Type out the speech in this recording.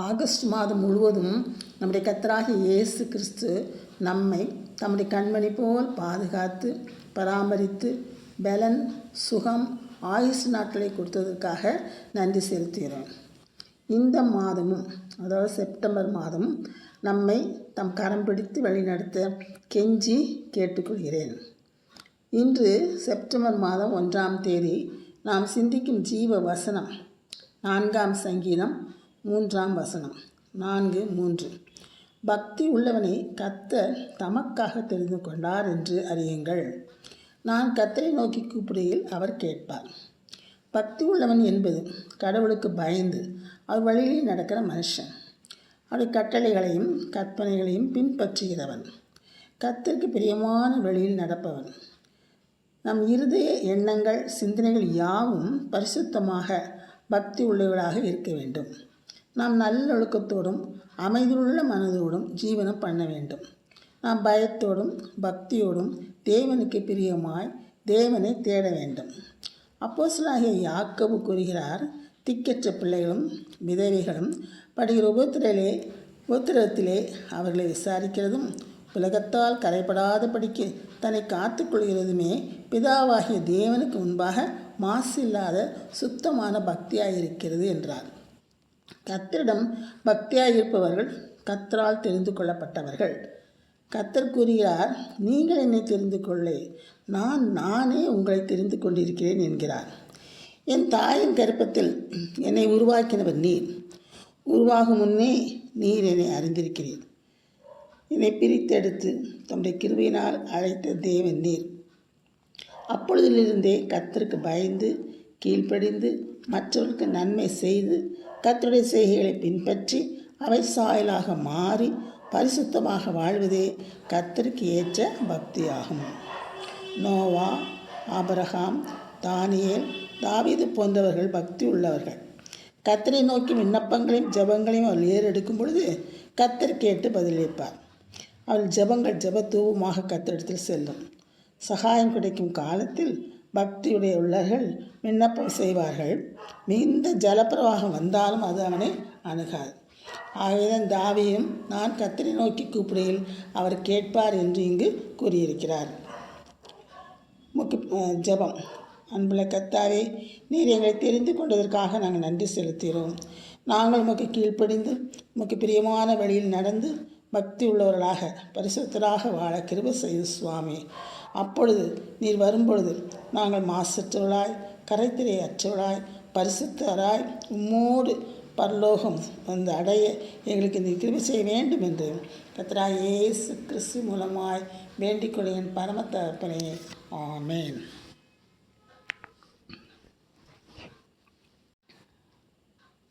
August மாதம் முழுவதும் நம்முடைய கர்த்தராகிய இயேசு கிறிஸ்து நம்மை தம்முடைய கண்மணி போல் பாதுகாத்து பராமரித்து பலன் சுகம் ஆயுசு நாட்களை கொடுத்ததற்காக நன்றி செலுத்துகிறோம். இந்த மாதமும் அதாவது செப்டம்பர் மாதமும் நம்மை தம் கரம் பிடித்து வழிநடத்த கெஞ்சி கேட்டுக்கொள்கிறேன். இன்று செப்டம்பர் மாதம் 1ஆம் தேதி நாம் சிந்திக்கும் ஜீவ வசனம் 4ஆம் சங்கீதம் 3ஆம் வசனம் 4:3. பக்தி உள்ளவனை கர்த்தர் தமக்காக தெரிந்து கொண்டார் என்று அறியுங்கள். நான் கர்த்தரை நோக்கி கூப்பிடுகையில் அவர் கேட்பார். பக்தி உள்ளவன் என்பது கடவுளுக்கு பயந்து அவர் வழியில் நடக்கிற மனுஷன். அவருடைய கட்டளைகளையும் கற்பனைகளையும் பின்பற்றுகிறவன். கர்த்தருக்கு பிரியமான வழியில் நடப்பவன். நம் இருதய எண்ணங்கள் சிந்தனைகள் யாவும் பரிசுத்தமாக பக்தி உள்ளவர்களாக இருக்க வேண்டும். நாம் நல்லொழுக்கத்தோடும் அமைதியுள்ள மனதோடும் ஜீவனம் பண்ண வேண்டும். நாம் பயத்தோடும் பக்தியோடும் தேவனுக்கு பிரியமாய் தேவனை தேட வேண்டும். அப்போஸ்தலனாகிய யாக்கோபு கூறுகிறார், திக்கற்ற பிள்ளைகளும் விதவைகளும் படுகிற உபத்திரத்திலே அவர்களை விசாரிக்கிறதும் உலகத்தால் கரைப்படாதபடிக்கு தன்னை காத்துக்கொள்கிறதுமே பிதாவாகிய தேவனுக்கு முன்பாக மாசு இல்லாத சுத்தமான பக்தியாயிருக்கிறது என்றார். கர்த்தரிடம் பக்தியாயிருப்பவர்கள் கர்த்தரால் தெரிந்து கொள்ளப்பட்டவர்கள். கர்த்தர் கூறுகிறார், நீங்கள் என்னை தெரிந்து கொள்ளே, நானே உங்களை தெரிந்து கொண்டிருக்கிறேன் என்கிறார். என் தாயின் கர்ப்பத்தில் என்னை உருவாக்கினவர் நீர். உருவாகும் முன்னே நீர் என்னை அறிந்திருக்கிறீர். என்னை பிரித்தெடுத்து தம்முடைய கிருபையினால் அழைத்த தேவன் நீர். அப்பொழுதிலிருந்தே கர்த்தருக்கு பயந்து கீழ்ப்படிந்து மற்றவர்களுக்கு நன்மை செய்து கர்த்தருடைய செய்கைகளை பின்பற்றி அவை சாயலாக மாறி பரிசுத்தமாக வாழ்வதே கர்த்தருக்கு ஏற்ற பக்தியாகும். நோவா, ஆபிரகாம், தானியேல், தாவீது போன்றவர்கள் பக்தி உள்ளவர்கள். கர்த்தரை நோக்கி விண்ணப்பங்களையும் ஜெபங்களையும் அவர் ஏறெடுக்கும் பொழுது கர்த்தர் கேட்டு பதிலளிப்பார். அவள் ஜெபங்கள் ஜெபத்தூபமாக கர்த்தரிடத்தில் செல்லும். சகாயம் கிடைக்கும் காலத்தில் பக்தியுடைய உள்ளவர்கள் விண்ணப்பம் செய்வார்கள். மிகுந்த ஜலப்பிரவாகம் வந்தாலும் அது அவனை அணுகாது. ஆகவேதான் தாவீதும் நான் கர்த்தரை நோக்கி கூப்பிடுகையில் அவர் கேட்பார் என்று இங்கு கூறியிருக்கிறார். ஜெபம். அன்புள்ள கர்த்தாவே, நீர் எங்களை தெரிந்து கொண்டதற்காக நாங்கள் நன்றி செலுத்துகிறோம். நாங்கள் உமக்கு கீழ்ப்படிந்து உமக்கு பிரியமான வழியில் நடந்து பக்தி உள்ளவர்களாக பரிசுத்தராக வாழ கிருபை செய்து சுவாமி. அப்பொழுது நீர் வரும்பொழுது நாங்கள் மாசற்றவர்களாய் கரைத்திரை அற்றவர்களாய் பரிசுத்தராய் உம்மோடு பரலோகம் வந்து அடைய எங்களுக்கு நீர் கிருபை செய்ய வேண்டும் என்று கர்த்தராகிய இயேசு கிறிஸ்து மூலமாய் வேண்டிக் கொள்கிறேன் பரம தகப்பனே. ஆமென்.